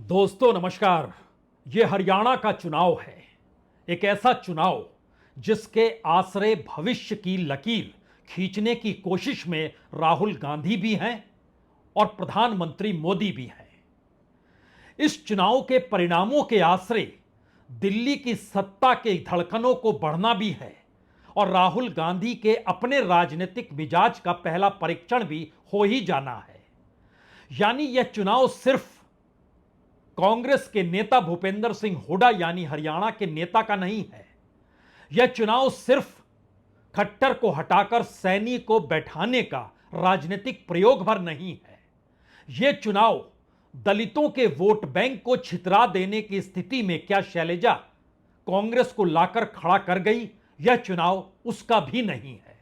दोस्तों नमस्कार। ये हरियाणा का चुनाव है, एक ऐसा चुनाव जिसके आसरे भविष्य की लकीर खींचने की कोशिश में राहुल गांधी भी हैं और प्रधानमंत्री मोदी भी हैं। इस चुनाव के परिणामों के आसरे दिल्ली की सत्ता के धड़कनों को बढ़ना भी है और राहुल गांधी के अपने राजनीतिक मिजाज का पहला परीक्षण भी हो ही जाना है। यानी यह चुनाव सिर्फ कांग्रेस के नेता भूपेंद्र सिंह हुड्डा यानी हरियाणा के नेता का नहीं है। यह चुनाव सिर्फ खट्टर को हटाकर सैनी को बैठाने का राजनीतिक प्रयोग भर नहीं है। यह चुनाव दलितों के वोट बैंक को छितरा देने की स्थिति में क्या शैलजा कांग्रेस को लाकर खड़ा कर गई, यह चुनाव उसका भी नहीं है।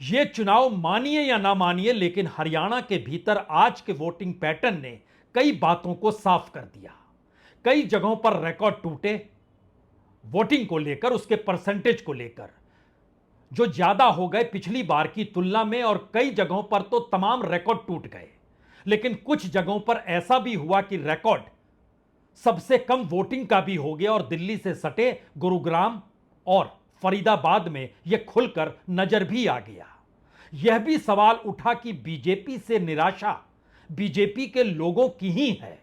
यह चुनाव मानिए या ना मानिए, लेकिन हरियाणा के भीतर आज के वोटिंग पैटर्न ने कई बातों को साफ कर दिया। कई जगहों पर रिकॉर्ड टूटे वोटिंग को लेकर, उसके परसेंटेज को लेकर जो ज्यादा हो गए पिछली बार की तुलना में, और कई जगहों पर तो तमाम रिकॉर्ड टूट गए। लेकिन कुछ जगहों पर ऐसा भी हुआ कि रिकॉर्ड सबसे कम वोटिंग का भी हो गया और दिल्ली से सटे गुरुग्राम और फरीदाबाद में यह खुलकर नजर भी आ गया। यह भी सवाल उठा कि बीजेपी से निराशा बीजेपी के लोगों की ही है।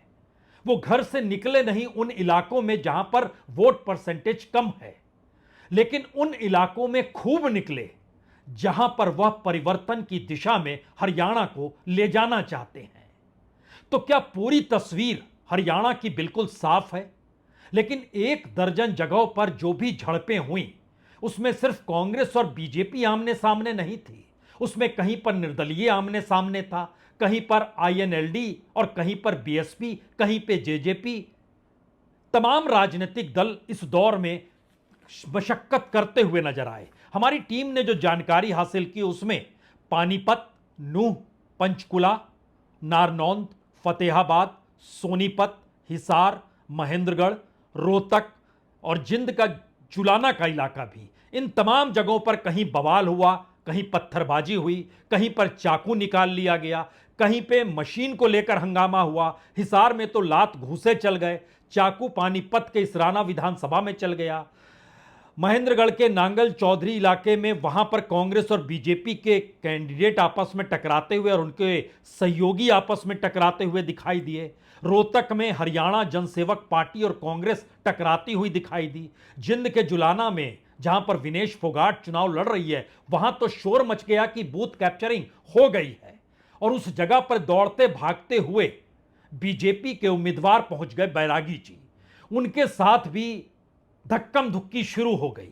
वो घर से निकले नहीं उन इलाकों में जहां पर वोट परसेंटेज कम है, लेकिन उन इलाकों में खूब निकले जहां पर वह परिवर्तन की दिशा में हरियाणा को ले जाना चाहते हैं। तो क्या पूरी तस्वीर हरियाणा की बिल्कुल साफ है? लेकिन एक दर्जन जगहों पर जो भी झड़पें हुई उसमें सिर्फ कांग्रेस और बीजेपी आमने सामने नहीं थी। उसमें कहीं पर निर्दलीय आमने सामने था, कहीं पर आईएनएलडी और कहीं पर बीएसपी, कहीं पे जेजेपी। तमाम राजनीतिक दल इस दौर में मशक्कत करते हुए नजर आए। हमारी टीम ने जो जानकारी हासिल की उसमें पानीपत, नूह, पंचकुला, नारनौंद, फतेहाबाद, सोनीपत, हिसार, महेंद्रगढ़, रोहतक और जिंद का जुलाना का इलाका भी, इन तमाम जगहों पर कहीं बवाल हुआ, कहीं पत्थरबाजी हुई, कहीं पर चाकू निकाल लिया गया, कहीं पे मशीन को लेकर हंगामा हुआ। हिसार में तो लात घूसे चल गए, चाकू पानीपत के इसराना विधानसभा में चल गया। महेंद्रगढ़ के नांगल चौधरी इलाके में वहां पर कांग्रेस और बीजेपी के कैंडिडेट आपस में टकराते हुए और उनके सहयोगी आपस में टकराते हुए दिखाई दिए। रोहतक में हरियाणा जनसेवक पार्टी और कांग्रेस टकराती हुई दिखाई दी। जिंद के जुलाना में जहां पर विनेश फोगाट चुनाव लड़ रही है, वहां तो शोर मच गया कि बूथ कैप्चरिंग हो गई है और उस जगह पर दौड़ते भागते हुए बीजेपी के उम्मीदवार पहुंच गए बैरागी जी। उनके साथ भी धक्कम धुक्की शुरू हो गई।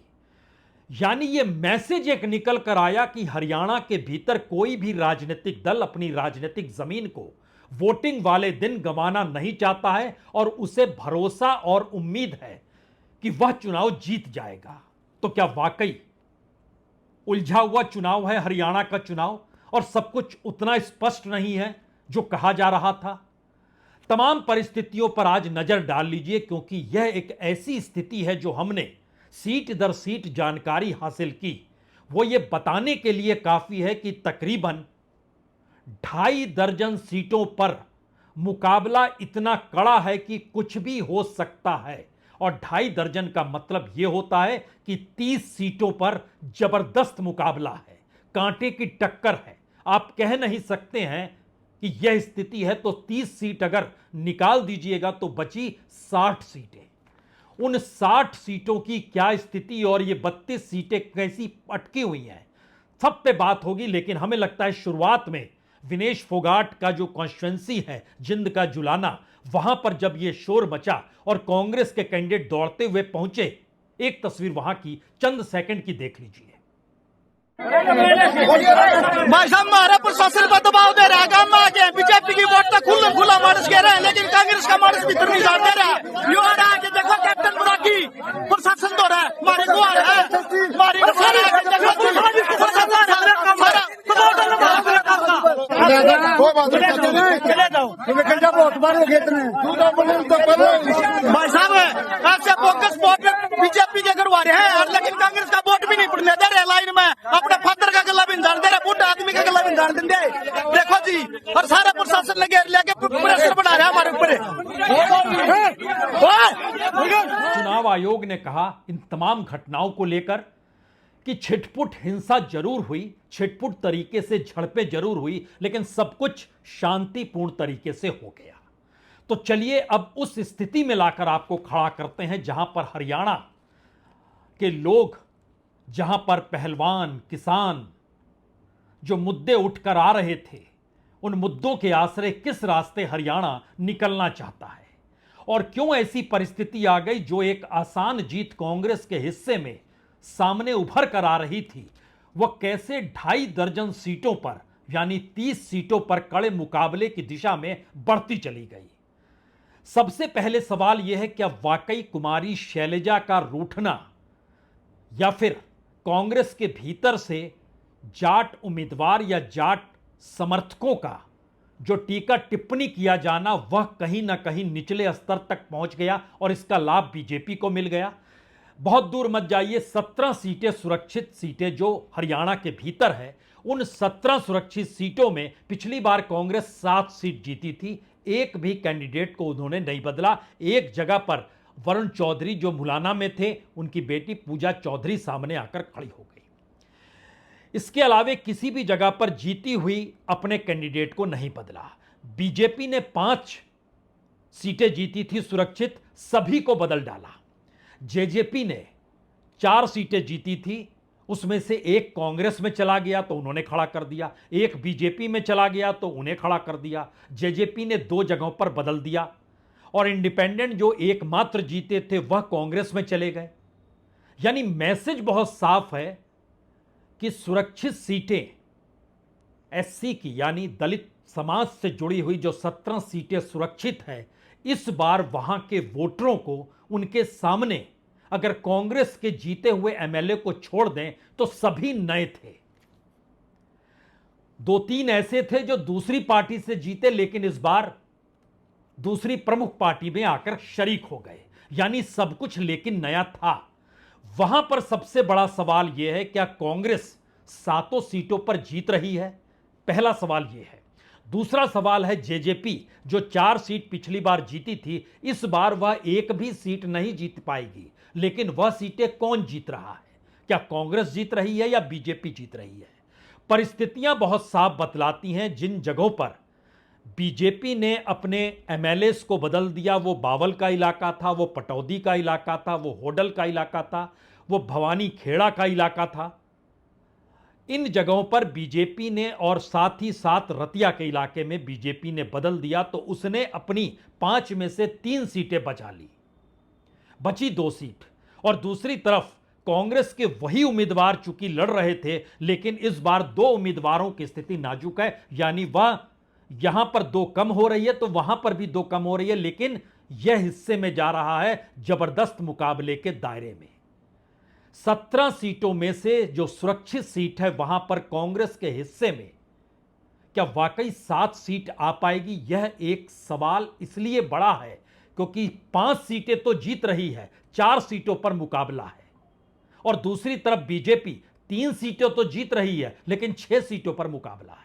यानी यह मैसेज एक निकल कर आया कि हरियाणा के भीतर कोई भी राजनीतिक दल अपनी राजनीतिक जमीन को वोटिंग वाले दिन गंवाना नहीं चाहता है और उसे भरोसा और उम्मीद है कि वह चुनाव जीत जाएगा। तो क्या वाकई उलझा हुआ चुनाव है हरियाणा का चुनाव और सब कुछ उतना स्पष्ट नहीं है जो कहा जा रहा था? तमाम परिस्थितियों पर आज नजर डाल लीजिए, क्योंकि यह एक ऐसी स्थिति है जो हमने सीट दर सीट जानकारी हासिल की। वो ये बताने के लिए काफी है कि तकरीबन 2.5 दर्जन सीटों पर मुकाबला इतना कड़ा है कि कुछ भी हो सकता है। और 2.5 दर्जन का मतलब यह होता है कि 30 सीटों पर जबरदस्त मुकाबला है, कांटे की टक्कर है। आप कह नहीं सकते हैं कि यह स्थिति है तो 30 सीट अगर निकाल दीजिएगा तो बची 60 सीटें। उन 60 सीटों की क्या स्थिति और ये 32 सीटें कैसी अटकी हुई हैं, सब पे बात होगी। लेकिन हमें लगता है शुरुआत में विनेश फोगाट का जो कॉन्स्टिट्यूएंसी है जिंद का जुलाना, वहां पर जब यह शोर मचा और कांग्रेस के कैंडिडेट दौड़ते हुए पहुंचे, एक तस्वीर वहां की चंद सेकंड की देख लीजिए। भाई साहब हमारा प्रशासन पर दबाव दे रहा है, काम आगे बीजेपी की वोट तक खुला मानस कह रहे हैं, लेकिन कांग्रेस का मानस भीतर नहीं जान दे रहा है। यो आ रहा है कि देखो कैप्टन बुराकी प्रशासन दो रहा है, हमारे को आ रहा है, हमारी भाई साहब ऐसे फोकस वोट बीजेपी के करवा रहे हैं, लेकिन कांग्रेस का वोट भी नहीं पड़ने दे रहे लाइन में। अपने फतर का गला भी जान दे रहा, बुढ़ा आदमी का गला भी जान देंगे। देखो जी, और सारा प्रशासन लेके प्रेशर बना रहा है हमारे ऊपर। चुनाव आयोग ने कहा इन तमाम घटनाओं को लेकर कि छिटपुट हिंसा जरूर हुई, छिटपुट तरीके से झड़पें जरूर हुई, लेकिन सब कुछ शांतिपूर्ण तरीके से हो गया। तो चलिए अब उस स्थिति में लाकर आपको खड़ा करते हैं जहां पर हरियाणा के लोग, जहां पर पहलवान, किसान जो मुद्दे उठकर आ रहे थे, उन मुद्दों के आश्रय किस रास्ते हरियाणा निकलना चाहता है और क्यों ऐसी परिस्थिति आ गई जो एक आसान जीत कांग्रेस के हिस्से में सामने उभर कर आ रही थी, वह कैसे 2.5 दर्जन सीटों पर यानी 30 सीटों पर कड़े मुकाबले की दिशा में बढ़ती चली गई। सबसे पहले सवाल यह है, क्या वाकई कुमारी शैलजा का रूठना या फिर कांग्रेस के भीतर से जाट उम्मीदवार या जाट समर्थकों का जो टीका टिप्पणी किया जाना, वह कहीं ना कहीं निचले स्तर तक पहुंच गया और इसका लाभ बीजेपी को मिल गया? बहुत दूर मत जाइए, 17 सीटें सुरक्षित सीटें जो हरियाणा के भीतर है, उन 17 सुरक्षित सीटों में पिछली बार कांग्रेस 7 सीट जीती थी। एक भी कैंडिडेट को उन्होंने नहीं बदला। एक जगह पर वरुण चौधरी जो मुलाना में थे, उनकी बेटी पूजा चौधरी सामने आकर खड़ी हो गई। इसके अलावे किसी भी जगह पर जीती हुई अपने कैंडिडेट को नहीं बदला। बीजेपी ने 5 सीटें जीती थी सुरक्षित, सभी को बदल डाला। जेजेपी ने 4 सीटें जीती थी, उसमें से एक कांग्रेस में चला गया तो उन्होंने खड़ा कर दिया, एक बीजेपी में चला गया तो उन्हें खड़ा कर दिया। जेजेपी ने 2 जगहों पर बदल दिया और इंडिपेंडेंट जो एकमात्र जीते थे वह कांग्रेस में चले गए। यानी मैसेज बहुत साफ है कि सुरक्षित सीटें एससी की यानी दलित समाज से जुड़ी हुई जो 17 सीटें सुरक्षित है, इस बार वहां के वोटरों को उनके सामने अगर कांग्रेस के जीते हुए एमएलए को छोड़ दें तो सभी नए थे। 2-3 ऐसे थे जो दूसरी पार्टी से जीते लेकिन इस बार दूसरी प्रमुख पार्टी में आकर शरीक हो गए, यानी सब कुछ लेकिन नया था। वहां पर सबसे बड़ा सवाल यह है, क्या कांग्रेस 7 सीटों पर जीत रही है? पहला सवाल यह है। दूसरा सवाल है, जेजेपी जो 4 सीट पिछली बार जीती थी, इस बार वह एक भी सीट नहीं जीत पाएगी, लेकिन वह सीटें कौन जीत रहा है? क्या कांग्रेस जीत रही है या बीजेपी जीत रही है? परिस्थितियां बहुत साफ बतलाती हैं। जिन जगहों पर बीजेपी ने अपने एमएलएस को बदल दिया, वो बावल का इलाका था, वो पटौदी का इलाका था, वो होडल का इलाका था, वो भवानी खेड़ा का इलाका था। इन जगहों पर बीजेपी ने और साथ ही साथ रतिया के इलाके में बीजेपी ने बदल दिया तो उसने अपनी 5 में से 3 सीटें बचा ली, बची 2 सीट। और दूसरी तरफ कांग्रेस के वही उम्मीदवार चूंकि लड़ रहे थे, लेकिन इस बार 2 उम्मीदवारों की स्थिति नाजुक है, यानी वह यहां पर 2 कम हो रही है तो वहां पर भी 2 कम हो रही है, लेकिन यह हिस्से में जा रहा है जबरदस्त मुकाबले के दायरे में। 17 सीटों में से जो सुरक्षित सीट है वहां पर कांग्रेस के हिस्से में क्या वाकई 7 सीट आ पाएगी? यह एक सवाल इसलिए बड़ा है क्योंकि 5 सीटें तो जीत रही है, 4 सीटों पर मुकाबला है। और दूसरी तरफ बीजेपी 3 सीटें तो जीत रही है लेकिन 6 सीटों पर मुकाबला है।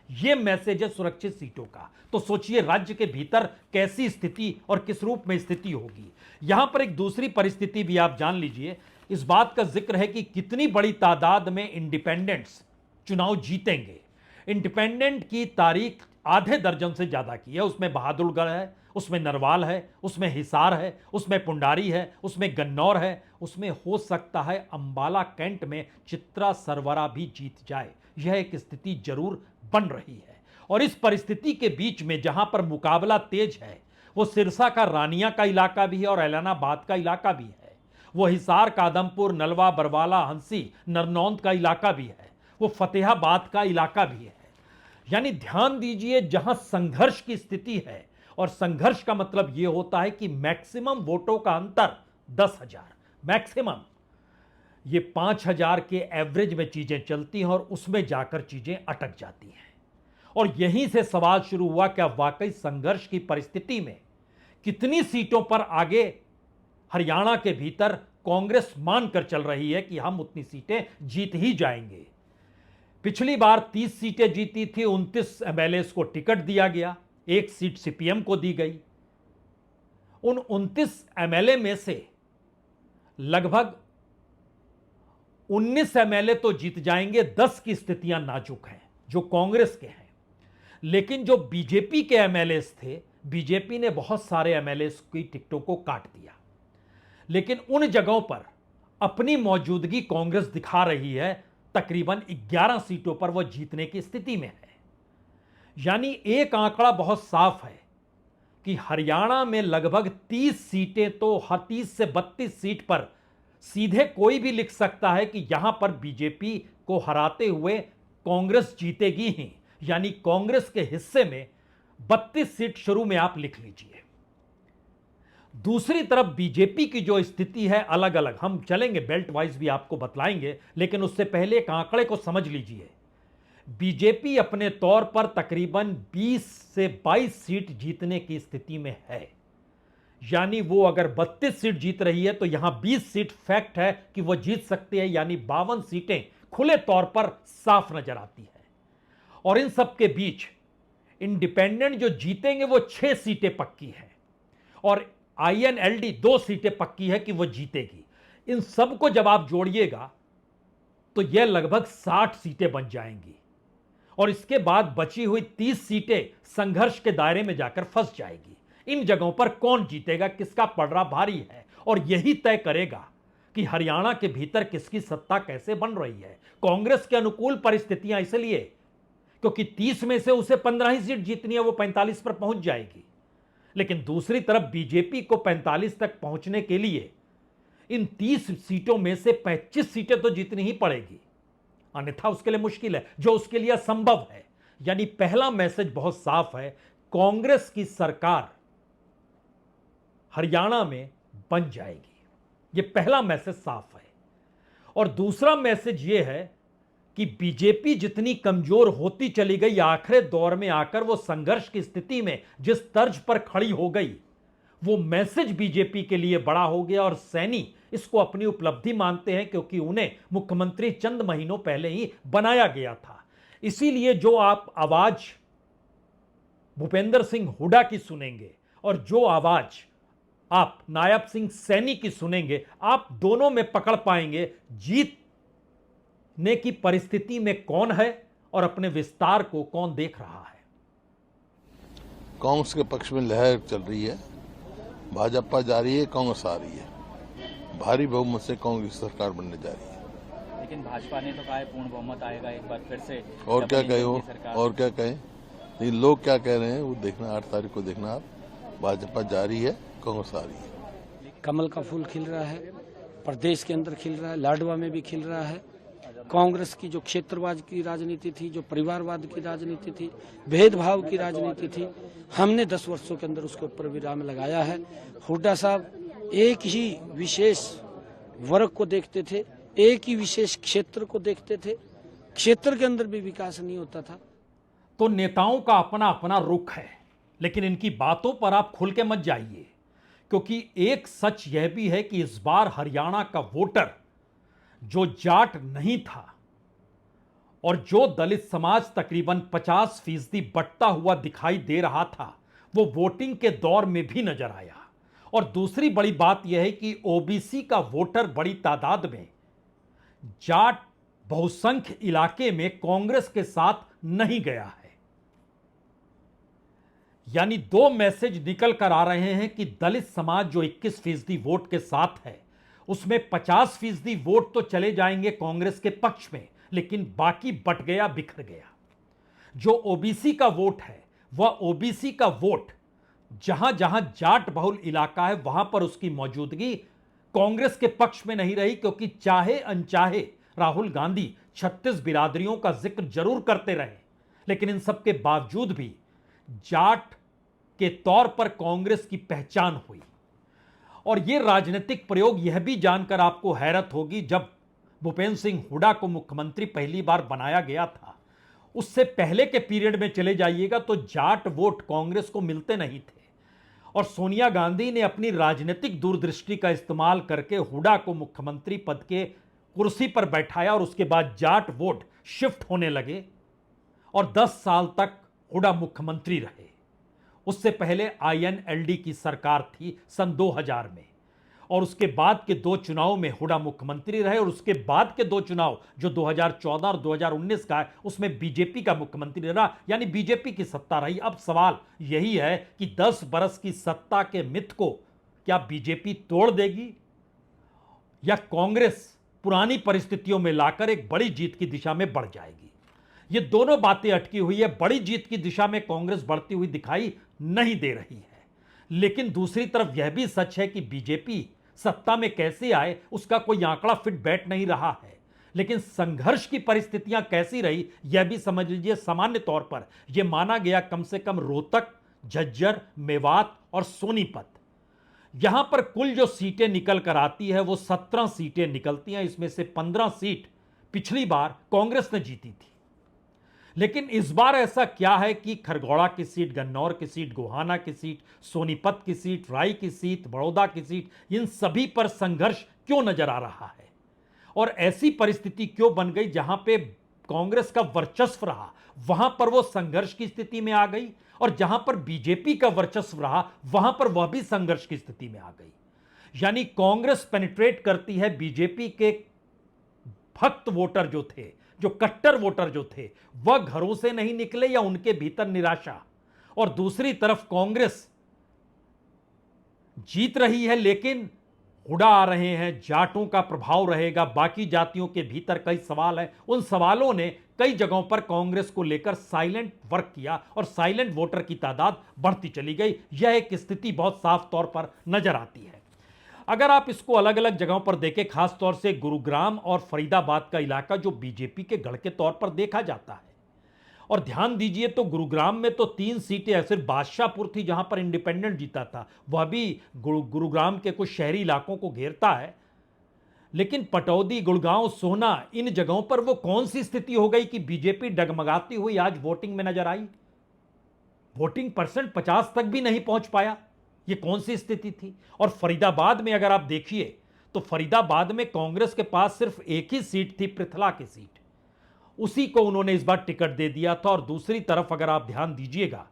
यह मैसेज है सुरक्षित सीटों का। तो सोचिए राज्य के भीतर कैसी स्थिति और किस रूप में स्थिति होगी। यहां पर एक दूसरी परिस्थिति भी आप जान लीजिए। इस बात का जिक्र है कि कितनी बड़ी तादाद में इंडिपेंडेंट्स चुनाव जीतेंगे। इंडिपेंडेंट की तारीख आधे दर्जन से ज्यादा की है। उसमें बहादुरगढ़ है, उसमें नरवाल है, उसमें हिसार है, उसमें पुंडारी है, उसमें गन्नौर है, उसमें हो सकता है अंबाला कैंट में चित्रा सरवरा भी जीत जाए। यह एक स्थिति जरूर बन रही है। और इस परिस्थिति के बीच में जहां पर मुकाबला तेज है, वो सिरसा का रानिया का इलाका भी है और ऐलानाबाद का इलाका भी है। वो हिसार, कादमपुर, नलवा, बरवाला, हंसी, नरनौंद का इलाका भी है। वो फतेहाबाद का इलाका भी है। यानी ध्यान दीजिए, जहां संघर्ष की स्थिति है, और संघर्ष का मतलब यह होता है कि मैक्सिमम वोटों का अंतर 10,000, मैक्सिमम ये 5,000 के एवरेज में चीजें चलती हैं और उसमें जाकर चीजें अटक जाती हैं। और यहीं से सवाल शुरू हुआ, क्या वाकई संघर्ष की परिस्थिति में कितनी सीटों पर आगे हरियाणा के भीतर कांग्रेस मानकर चल रही है कि हम उतनी सीटें जीत ही जाएंगे। पिछली बार 30 सीटें जीती थी, 29 एमएलए को टिकट दिया गया, 1 सीट सीपीएम को दी गई। उन 29 एमएलए में से लगभग 19 एमएलए तो जीत जाएंगे, 10 की स्थितियां नाजुक हैं जो कांग्रेस के हैं। लेकिन जो बीजेपी के एमएलए थे, बीजेपी ने बहुत सारे एमएलए की टिकटों को काट दिया, लेकिन उन जगहों पर अपनी मौजूदगी कांग्रेस दिखा रही है। तकरीबन 11 सीटों पर वह जीतने की स्थिति में है। यानी एक आंकड़ा बहुत साफ है कि हरियाणा में लगभग 30 सीटें, तो हर 30 से 32 सीट पर सीधे कोई भी लिख सकता है कि यहां पर बीजेपी को हराते हुए कांग्रेस जीतेगी ही। यानी कांग्रेस के हिस्से में 32 सीट शुरू में आप लिख लीजिए। दूसरी तरफ बीजेपी की जो स्थिति है, अलग अलग हम चलेंगे, बेल्ट वाइज भी आपको बतलाएंगे, लेकिन उससे पहले एक आंकड़े को समझ लीजिए। बीजेपी अपने तौर पर तकरीबन 20 से 22 सीट जीतने की स्थिति में है। यानी वो अगर 32 सीट जीत रही है तो यहां 20 सीट फैक्ट है कि वो जीत सकती है। यानी 52 सीटें खुले तौर पर साफ नजर आती है। और इन सब के बीच इंडिपेंडेंट जो जीतेंगे वो 6 सीटें पक्की हैं, और आईएनएलडी 2 सीटें पक्की है कि वो जीतेगी। इन सब को जब आप जोड़िएगा तो यह लगभग 60 सीटें बन जाएंगी, और इसके बाद बची हुई 30 सीटें संघर्ष के दायरे में जाकर फंस जाएगी। इन जगहों पर कौन जीतेगा, किसका पलड़ा भारी है, और यही तय करेगा कि हरियाणा के भीतर किसकी सत्ता कैसे बन रही है। कांग्रेस के अनुकूल परिस्थितियां इसलिए क्योंकि 30 में से उसे 15 ही सीट जीतनी है, वो 45 पर पहुंच जाएगी। लेकिन दूसरी तरफ बीजेपी को 45 तक पहुंचने के लिए इन 30 सीटों में से 25 सीटें तो जीतनी ही पड़ेगी, अन्यथा उसके लिए मुश्किल है, जो उसके लिए असंभव है। यानी पहला मैसेज बहुत साफ है, कांग्रेस की सरकार हरियाणा में बन जाएगी। यह पहला मैसेज साफ है। और दूसरा मैसेज यह है कि बीजेपी जितनी कमजोर होती चली गई, आखिरी दौर में आकर वो संघर्ष की स्थिति में जिस तर्ज पर खड़ी हो गई, वो मैसेज बीजेपी के लिए बड़ा हो गया। और सैनी इसको अपनी उपलब्धि मानते हैं, क्योंकि उन्हें मुख्यमंत्री चंद महीनों पहले ही बनाया गया था। इसीलिए जो आप आवाज भूपेंद्र सिंह हुड्डा की सुनेंगे और जो आवाज आप नायब सिंह सैनी की सुनेंगे, आप दोनों में पकड़ पाएंगे जीतने की परिस्थिति में कौन है और अपने विस्तार को कौन देख रहा है। कांग्रेस के पक्ष में लहर चल रही है, भाजपा जा रही है, कांग्रेस आ रही है। भारी बहुमत से कांग्रेस सरकार बनने जा रही है। लेकिन भाजपा ने तो कहा है पूर्ण बहुमत आएगा एक बार फिर से। और क्या कहे वो, और क्या कहे, लेकिन लोग क्या कह रहे हैं वो देखना, 8 तारीख को देखना आप। भाजपा जा रही है, कांग्रेस आ रही है। कमल का फूल खिल रहा है, प्रदेश के अंदर खिल रहा है, लाडवा में भी खिल रहा है। कांग्रेस की जो क्षेत्रवाद की राजनीति थी, जो परिवारवाद की राजनीति थी, भेदभाव की राजनीति थी, हमने 10 वर्षों के अंदर उसके ऊपर विराम लगाया है। हुड्डा साहब एक ही विशेष वर्ग को देखते थे, एक ही विशेष क्षेत्र को देखते थे, क्षेत्र के अंदर भी विकास नहीं होता था। तो नेताओं का अपना अपना रुख है, लेकिन इनकी बातों पर आप खुल के मत जाइए, क्योंकि एक सच यह भी है कि इस बार हरियाणा का वोटर जो जाट नहीं था और जो दलित समाज तकरीबन 50% बंटता हुआ दिखाई दे रहा था, वो वोटिंग के दौर में भी नजर आया। और दूसरी बड़ी बात यह है कि ओबीसी का वोटर बड़ी तादाद में जाट बहुसंख्य इलाके में कांग्रेस के साथ नहीं गया है। यानी 2 मैसेज निकल कर आ रहे हैं कि दलित समाज जो 21% वोट के साथ है, उसमें 50% वोट तो चले जाएंगे कांग्रेस के पक्ष में, लेकिन बाकी बट गया, बिखर गया। जो ओबीसी का वोट है, वह ओबीसी का वोट जहां जहां जाट बहुल इलाका है, वहां पर उसकी मौजूदगी कांग्रेस के पक्ष में नहीं रही, क्योंकि चाहे अनचाहे राहुल गांधी 36 बिरादरियों का जिक्र जरूर करते रहे, लेकिन इन सब के बावजूद भी जाट के तौर पर कांग्रेस की पहचान हुई। और यह राजनीतिक प्रयोग यह भी जानकर आपको हैरत होगी, जब भूपेंद्र सिंह हुड्डा को मुख्यमंत्री पहली बार बनाया गया था, उससे पहले के पीरियड में चले जाइएगा तो जाट वोट कांग्रेस को मिलते नहीं थे। और सोनिया गांधी ने अपनी राजनीतिक दूरदृष्टि का इस्तेमाल करके हुड्डा को मुख्यमंत्री पद के कुर्सी पर बैठाया, और उसके बाद जाट वोट शिफ्ट होने लगे और 10 साल तक हुड्डा मुख्यमंत्री रहे। उससे पहले INLD की सरकार थी सन 2000 में, और उसके बाद के 2 चुनाव में हुड्डा मुख्यमंत्री रहे, और उसके बाद के 2 चुनाव जो 2014 और 2019 का है उसमें बीजेपी का मुख्यमंत्री रहा, यानी बीजेपी की सत्ता रही। अब सवाल यही है कि 10 बरस की सत्ता के मिथ को क्या बीजेपी तोड़ देगी या कांग्रेस पुरानी परिस्थितियों में लाकर एक बड़ी जीत की दिशा में बढ़ जाएगी। ये दोनों बातें अटकी हुई है। बड़ी जीत की दिशा में कांग्रेस बढ़ती हुई दिखाई नहीं दे रही है, लेकिन दूसरी तरफ यह भी सच है कि बीजेपी सत्ता में कैसे आए उसका कोई आंकड़ा फिट बैठ नहीं रहा है। लेकिन संघर्ष की परिस्थितियां कैसी रही यह भी समझ लीजिए। सामान्य तौर पर यह माना गया कम से कम रोहतक, झज्जर, मेवात और सोनीपत, यहां पर कुल जो सीटें निकल कर आती है वो 17 सीटें निकलती हैं। इसमें से 15 सीट पिछली बार कांग्रेस ने जीती थी, लेकिन इस बार ऐसा क्या है कि खरगोड़ा की सीट, गन्नौर की सीट, गोहाना की सीट, सोनीपत की सीट, राय की सीट, बड़ौदा की सीट, इन सभी पर संघर्ष क्यों नजर आ रहा है? और ऐसी परिस्थिति क्यों बन गई जहां पे कांग्रेस का वर्चस्व रहा वहां पर वो संघर्ष की स्थिति में आ गई, और जहां पर बीजेपी का वर्चस्व रहा वहां पर वह भी संघर्ष की स्थिति में आ गई। यानी कांग्रेस पेनिट्रेट करती है, बीजेपी के भक्त वोटर जो थे, जो कट्टर वोटर जो थे, वह घरों से नहीं निकले या उनके भीतर निराशा। और दूसरी तरफ कांग्रेस जीत रही है, लेकिन हुड्डा आ रहे हैं, जाटों का प्रभाव रहेगा, बाकी जातियों के भीतर कई सवाल हैं। उन सवालों ने कई जगहों पर कांग्रेस को लेकर साइलेंट वर्क किया और साइलेंट वोटर की तादाद बढ़ती चली गई। यह एक स्थिति बहुत साफ तौर पर नजर आती है। अगर आप इसको अलग अलग जगहों पर देखें, खास तौर से गुरुग्राम और फरीदाबाद का इलाका जो बीजेपी के गढ़ के तौर पर देखा जाता है, और ध्यान दीजिए तो गुरुग्राम में तो 3 सीटें सिर्फ बादशाहपुर थी जहां पर इंडिपेंडेंट जीता था, वह भी गुरुग्राम के कुछ शहरी इलाकों को घेरता है। लेकिन पटौदी, गुड़गांव, सोहना, इन जगहों पर वो कौन सी स्थिति हो गई कि बीजेपी डगमगाती हुई आज वोटिंग में नजर आई? वोटिंग परसेंट 50 तक भी नहीं पहुंच पाया। ये कौन सी स्थिति थी? और फरीदाबाद में अगर आप देखिए तो फरीदाबाद में कांग्रेस के पास सिर्फ एक ही सीट थी, पृथला की सीट, उसी को उन्होंने इस बार टिकट दे दिया था। और दूसरी तरफ अगर आप ध्यान दीजिएगा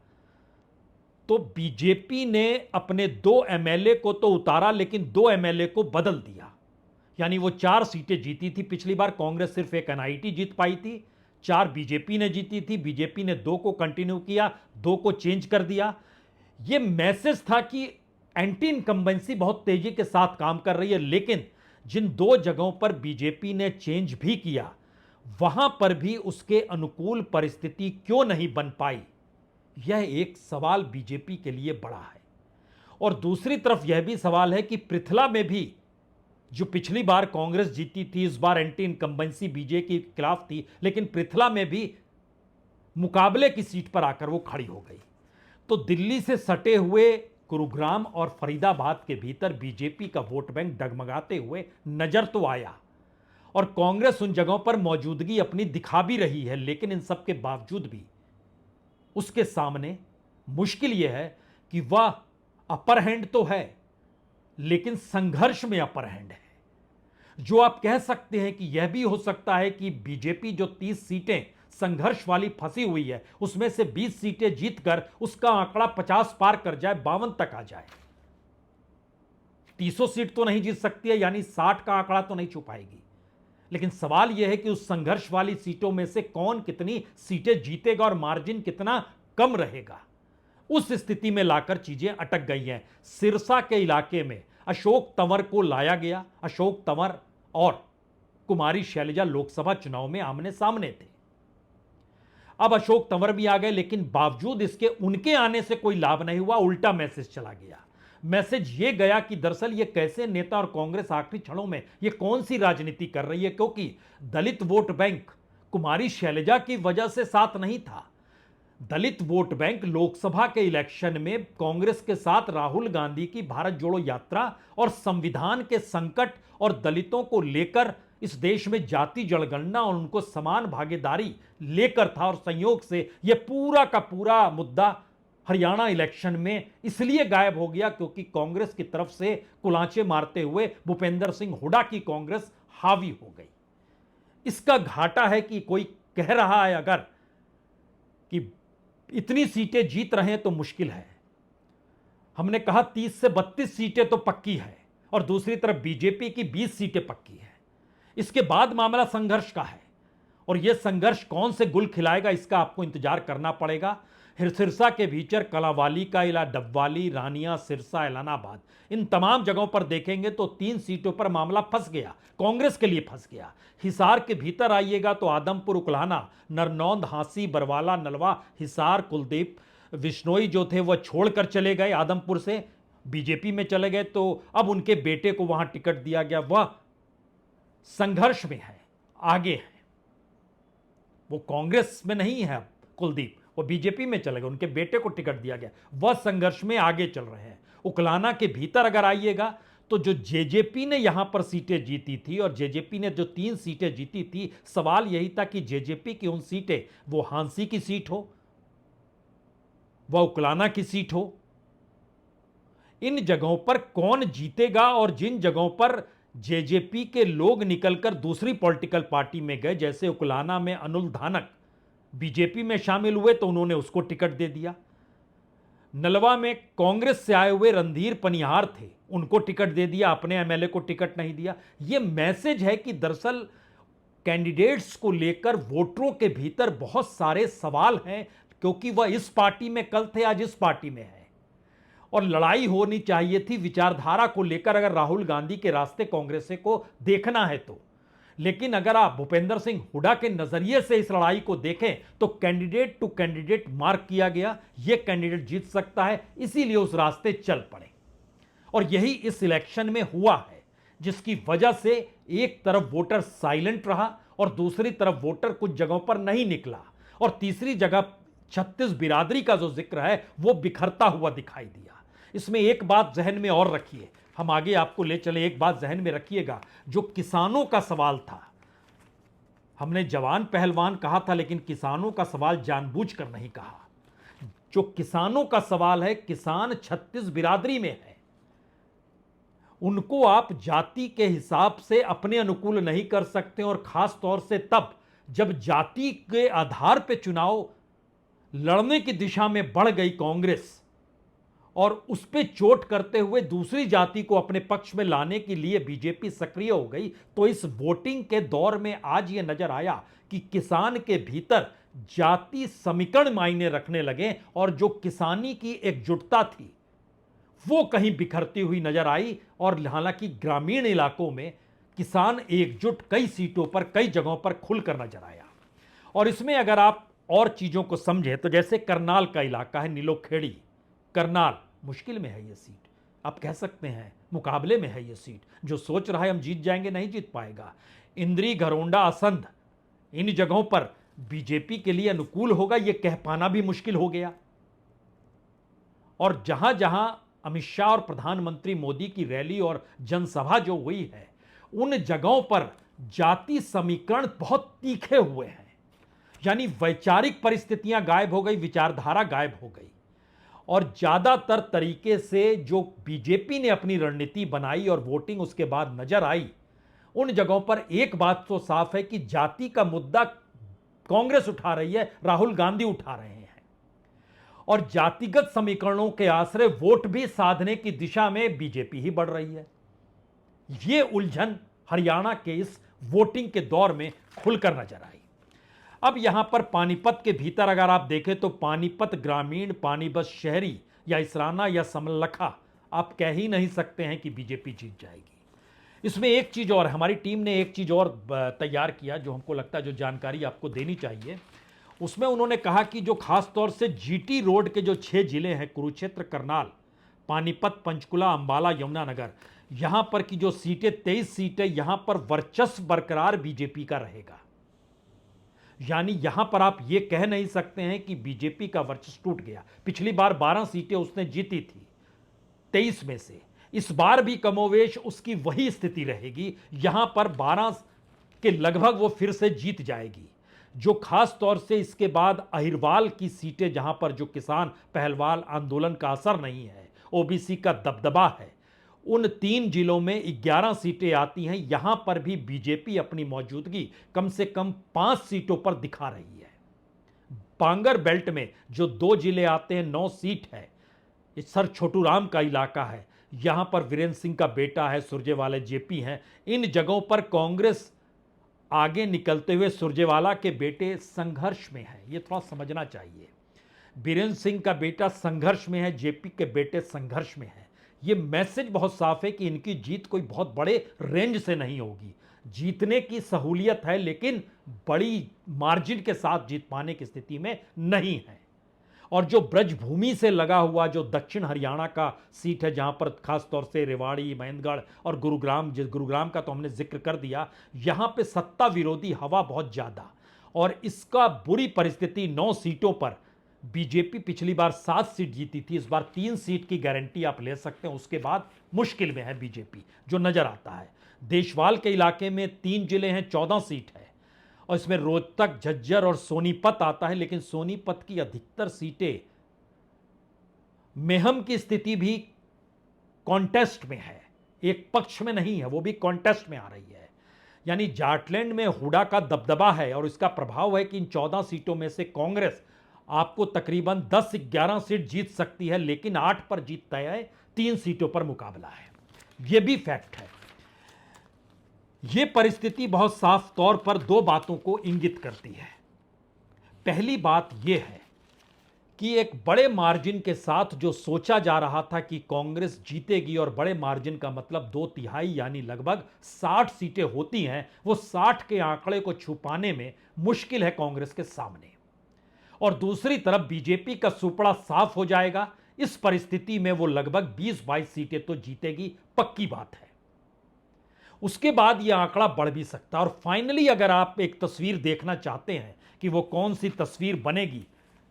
तो बीजेपी ने अपने 2 MLA को तो उतारा, लेकिन 2 MLA को बदल दिया। यानी वो 4 सीटें जीती थी पिछली बार, कांग्रेस सिर्फ एक NIT जीत पाई थी, 4 बीजेपी ने जीती थी। बीजेपी ने 2 को कंटिन्यू किया, 2 को चेंज कर दिया। यह मैसेज था कि एंटी इनकम्बेंसी बहुत तेजी के साथ काम कर रही है। लेकिन जिन 2 जगहों पर बीजेपी ने चेंज भी किया, वहां पर भी उसके अनुकूल परिस्थिति क्यों नहीं बन पाई, यह एक सवाल बीजेपी के लिए बड़ा है। और दूसरी तरफ यह भी सवाल है कि पृथला में भी जो पिछली बार कांग्रेस जीती थी, इस बार एंटी इनकम्बेंसी बीजेपी के खिलाफ थी, लेकिन पृथला में भी मुकाबले की सीट पर आकर वो खड़ी हो गई। तो दिल्ली से सटे हुए गुरुग्राम और फरीदाबाद के भीतर बीजेपी का वोट बैंक डगमगाते हुए नजर तो आया, और कांग्रेस उन जगहों पर मौजूदगी अपनी दिखा भी रही है। लेकिन इन सब के बावजूद भी उसके सामने मुश्किल यह है कि वह अपर हैंड तो है, लेकिन संघर्ष में अपर हैंड है। जो आप कह सकते हैं कि यह भी हो सकता है कि बीजेपी जो 30 सीटें संघर्ष वाली फंसी हुई है, उसमें से 20 सीटें जीतकर उसका आंकड़ा 50 पार कर जाए, 52 तक आ जाए। 300 सीट तो नहीं जीत सकती है, यानी 60 का आंकड़ा तो नहीं छू पाएगी। लेकिन सवाल यह है कि उस संघर्ष वाली सीटों में से कौन कितनी सीटें जीतेगा और मार्जिन कितना कम रहेगा। उस स्थिति में लाकर चीजें अटक गई हैं। सिरसा के इलाके में अशोक तंवर को लाया गया। अशोक तंवर और कुमारी शैलजा लोकसभा चुनाव में आमने सामने थे। अब अशोक तंवर भी आ गए, लेकिन बावजूद इसके उनके आने से कोई लाभ नहीं हुआ, उल्टा मैसेज चला गया। मैसेज ये गया कि दरअसल ये कैसे नेता और कांग्रेस आखिरी क्षणों में ये कौन सी राजनीति कर रही है, क्योंकि दलित वोट बैंक कुमारी शैलजा की वजह से साथ नहीं था। दलित वोट बैंक लोकसभा के इलेक्शन में कांग्रेस के साथ राहुल गांधी की भारत जोड़ो यात्रा और संविधान के संकट और दलितों को लेकर इस देश में जाति जनगणना और उनको समान भागीदारी लेकर था। और संयोग से यह पूरा का पूरा मुद्दा हरियाणा इलेक्शन में इसलिए गायब हो गया क्योंकि कांग्रेस की तरफ से कुलांचे मारते हुए भूपेंद्र सिंह हुड्डा की कांग्रेस हावी हो गई। इसका घाटा है कि कोई कह रहा है अगर कि इतनी सीटें जीत रहे हैं तो मुश्किल है। हमने कहा 30 से 32 सीटें तो पक्की है और दूसरी तरफ बीजेपी की 20 सीटें पक्की है। इसके बाद मामला संघर्ष का है और यह संघर्ष कौन से गुल खिलाएगा इसका आपको इंतजार करना पड़ेगा। सिरसा के भीतर कलावाली का इला डबवाली, रानिया, सिरसा, एलानाबाद, इन तमाम जगहों पर देखेंगे तो 3 सीटों पर मामला फंस गया, कांग्रेस के लिए फंस गया। हिसार के भीतर आइएगा तो आदमपुर, उकलाना, नरनौंद, हांसी, बरवाला, नलवा, हिसार, कुलदीप बिश्नोई जो थे वह छोड़कर चले गए, आदमपुर से बीजेपी में चले गए, तो अब उनके बेटे को वहां टिकट दिया गया। वह संघर्ष में है, आगे है, वो कांग्रेस में नहीं है। कुलदीप वो बीजेपी में चले गए, उनके बेटे को टिकट दिया गया, वह संघर्ष में आगे चल रहे हैं। उकलाना के भीतर अगर आइएगा तो जो जेजेपी ने यहां पर सीटें जीती थी और जेजेपी ने जो 3 सीटें जीती थी, सवाल यही था कि जेजेपी की उन सीटें, वो हांसी की सीट हो, वह उकलाना की सीट हो, इन जगहों पर कौन जीतेगा। और जिन जगहों पर जेजेपी के लोग निकलकर दूसरी पॉलिटिकल पार्टी में गए, जैसे उकलाना में अनुल धानक बीजेपी में शामिल हुए तो उन्होंने उसको टिकट दे दिया। नलवा में कांग्रेस से आए हुए रणधीर पनिहार थे, उनको टिकट दे दिया, अपने एमएलए को टिकट नहीं दिया। यह मैसेज है कि दरअसल कैंडिडेट्स को लेकर वोटरों के भीतर बहुत सारे सवाल हैं, क्योंकि वह इस पार्टी में कल थे, आज इस पार्टी में है, और लड़ाई होनी चाहिए थी विचारधारा को लेकर अगर राहुल गांधी के रास्ते कांग्रेस को देखना है तो। लेकिन अगर आप भूपेंद्र सिंह हुड्डा के नजरिए से इस लड़ाई को देखें तो कैंडिडेट टू कैंडिडेट मार्क किया गया, यह कैंडिडेट जीत सकता है, इसीलिए उस रास्ते चल पड़े। और यही इस इलेक्शन में हुआ है, जिसकी वजह से एक तरफ वोटर साइलेंट रहा और दूसरी तरफ वोटर कुछ जगहों पर नहीं निकला, और तीसरी जगह 36 बिरादरी का जो जिक्र है वो बिखरता हुआ दिखाई दिया। इसमें एक बात जहन में और रखिए, हम आगे आपको ले चले, एक बात जहन में रखिएगा, जो किसानों का सवाल था, हमने जवान पहलवान कहा था लेकिन किसानों का सवाल जानबूझकर नहीं कहा। जो किसानों का सवाल है, किसान 36 बिरादरी में है, उनको आप जाति के हिसाब से अपने अनुकूल नहीं कर सकते, और खास तौर से तब जब जाति के आधार पर चुनाव लड़ने की दिशा में बढ़ गई कांग्रेस और उस पर चोट करते हुए दूसरी जाति को अपने पक्ष में लाने के लिए बीजेपी सक्रिय हो गई। तो इस वोटिंग के दौर में आज यह नजर आया कि किसान के भीतर जाति समीकरण मायने रखने लगे और जो किसानी की एकजुटता थी वो कहीं बिखरती हुई नजर आई। और हालांकि ग्रामीण इलाकों में किसान एकजुट कई सीटों पर, कई जगहों पर खुलकर नजर आया। और इसमें अगर आप और चीजों को समझें तो जैसे करनाल का इलाका है, नीलोखेड़ी, करनाल, मुश्किल में है ये सीट, आप कह सकते हैं मुकाबले में है ये सीट। जो सोच रहा है हम जीत जाएंगे, नहीं जीत पाएगा। इंद्री, घरोंडा, असंध, इन जगहों पर बीजेपी के लिए अनुकूल होगा ये कह पाना भी मुश्किल हो गया। और जहां जहां अमित शाह और प्रधानमंत्री मोदी की रैली और जनसभा जो हुई है, उन जगहों पर जाति समीकरण बहुत तीखे हुए हैं, यानी वैचारिक परिस्थितियां गायब हो गई, विचारधारा गायब हो गई। और ज्यादातर तरीके से जो बीजेपी ने अपनी रणनीति बनाई और वोटिंग उसके बाद नजर आई, उन जगहों पर एक बात तो साफ है कि जाति का मुद्दा कांग्रेस उठा रही है, राहुल गांधी उठा रहे हैं, और जातिगत समीकरणों के आश्रय वोट भी साधने की दिशा में बीजेपी ही बढ़ रही है। यह उलझन हरियाणा के इस वोटिंग के दौर में खुलकर नजर आई। अब यहां पर पानीपत के भीतर अगर आप देखें तो पानीपत ग्रामीण, पानीपत शहरी या इसराना या समलखा, आप कह ही नहीं सकते हैं कि बीजेपी जीत जाएगी। इसमें एक चीज और, हमारी टीम ने एक चीज और तैयार किया जो हमको लगता है जो जानकारी आपको देनी चाहिए। उसमें उन्होंने कहा कि जो खास तौर से जीटी रोड के जो 6 जिले हैं, कुरुक्षेत्र, करनाल, पानीपत, पंचकुला, अंबाला, यमुनानगर, यहां पर की जो सीटें 23 सीटें, यहां पर वर्चस्व बरकरार बीजेपी का रहेगा। यानी यहां पर आप यह कह नहीं सकते हैं कि बीजेपी का वर्चस्व टूट गया। पिछली बार 12 सीटें उसने जीती थी 23 में से, इस बार भी कमोवेश उसकी वही स्थिति रहेगी। यहां पर 12 के लगभग वो फिर से जीत जाएगी। जो खास तौर से इसके बाद अहिरवाल की सीटें, जहां पर जो किसान पहलवान आंदोलन का असर नहीं है, ओबीसी का दबदबा है, उन 3 जिलों में 11 सीटें आती हैं। यहां पर भी बीजेपी अपनी मौजूदगी कम से कम 5 सीटों पर दिखा रही है। पांगर बेल्ट में जो 2 जिले आते हैं, 9 सीट है। सर छोटू राम का इलाका है, यहां पर वीरेंद्र सिंह का बेटा है, सुरजेवाला जेपी हैं। इन जगहों पर कांग्रेस आगे निकलते हुए सुरजेवाला के बेटे संघर्ष में है, यह थोड़ा समझना चाहिए। वीरेंद्र सिंह का बेटा संघर्ष में है, जेपी के बेटे संघर्ष में है। यह मैसेज बहुत साफ है कि इनकी जीत कोई बहुत बड़े रेंज से नहीं होगी। जीतने की सहूलियत है, लेकिन बड़ी मार्जिन के साथ जीत पाने की स्थिति में नहीं है। और जो ब्रजभूमि से लगा हुआ जो दक्षिण हरियाणा का सीट है, जहां पर खास तौर से रेवाड़ी, महेंद्रगढ़ और गुरुग्राम का तो हमने जिक्र कर दिया, यहां पे सत्ता विरोधी हवा बहुत ज्यादा, और इसका बुरी परिस्थिति 9 सीटों पर। बीजेपी पिछली बार 7 सीट जीती थी, इस बार 3 सीट की गारंटी आप ले सकते हैं। उसके बाद मुश्किल में है बीजेपी, जो नजर आता है। देशवाल के इलाके में 3 जिले हैं, 14 सीट है, और इसमें रोहतक, झज्जर और सोनीपत आता है। लेकिन सोनीपत की अधिकतर सीटें, मेहम की स्थिति भी कॉन्टेस्ट में है, एक पक्ष में नहीं है, वो भी कॉन्टेस्ट में आ रही है। यानी जाटलैंड में हुडा का दबदबा है, और इसका प्रभाव है कि इन 14 सीटों में से कांग्रेस आपको तकरीबन 10-11 सीट जीत सकती है, लेकिन 8 पर जीत तय है, 3 सीटों पर मुकाबला है। यह भी फैक्ट है। यह परिस्थिति बहुत साफ तौर पर 2 बातों को इंगित करती है। पहली बात यह है कि एक बड़े मार्जिन के साथ जो सोचा जा रहा था कि कांग्रेस जीतेगी, और बड़े मार्जिन का मतलब 2/3 यानी लगभग 60 सीटें होती हैं, वो 60 के आंकड़े को छुपाने में मुश्किल है कांग्रेस के सामने। और दूसरी तरफ बीजेपी का सुपड़ा साफ हो जाएगा। इस परिस्थिति में वो लगभग 20-22 सीटें तो जीतेगी, पक्की बात है। उसके बाद यह आंकड़ा बढ़ भी सकता है। और फाइनली अगर आप एक तस्वीर देखना चाहते हैं कि वो कौन सी तस्वीर बनेगी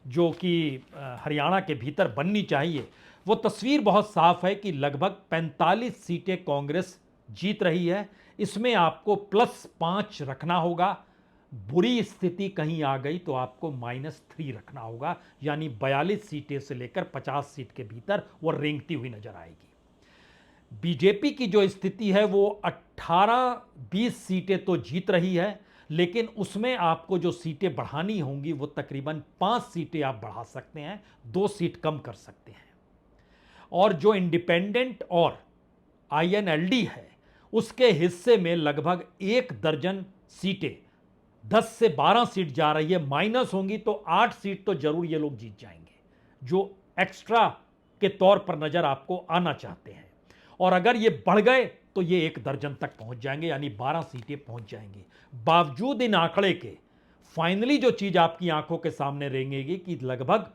जो कि हरियाणा के भीतर बननी चाहिए, वो तस्वीर बहुत साफ है कि लगभग 45 सीटें कांग्रेस जीत रही है। इसमें आपको +5 रखना होगा। बुरी स्थिति कहीं आ गई तो आपको -3 रखना होगा, यानी 42 सीटें से लेकर 50 सीट के भीतर वो रेंगती हुई नजर आएगी। बीजेपी की जो स्थिति है वो 18-20 सीटें तो जीत रही है, लेकिन उसमें आपको जो सीटें बढ़ानी होंगी वो तकरीबन 5 सीटें आप बढ़ा सकते हैं, 2 सीट कम कर सकते हैं। और जो इंडिपेंडेंट और INLD है, उसके हिस्से में लगभग 1 दर्जन सीटें, 10 से 12 सीट जा रही है। माइनस होंगी तो 8 सीट तो जरूर ये लोग जीत जाएंगे, जो एक्स्ट्रा के तौर पर नजर आपको आना चाहते हैं। और अगर ये बढ़ गए तो ये 1 दर्जन तक पहुंच जाएंगे, यानी 12 सीटें पहुंच जाएंगी। बावजूद इन आंकड़े के फाइनली जो चीज आपकी आंखों के सामने रहेंगी कि लगभग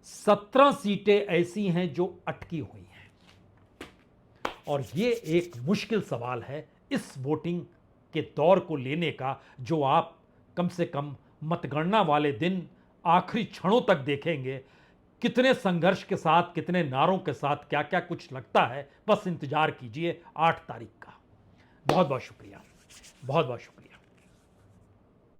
17 सीटें ऐसी हैं जो अटकी हुई हैं। और ये एक मुश्किल सवाल है इस वोटिंग के दौर को लेने का, जो आप कम से कम मतगणना वाले दिन आखिरी क्षणों तक देखेंगे। कितने संघर्ष के साथ, कितने नारों के साथ क्या क्या कुछ लगता है, बस इंतजार कीजिए 8 तारीख का। बहुत बहुत शुक्रिया, बहुत बहुत शुक्रिया।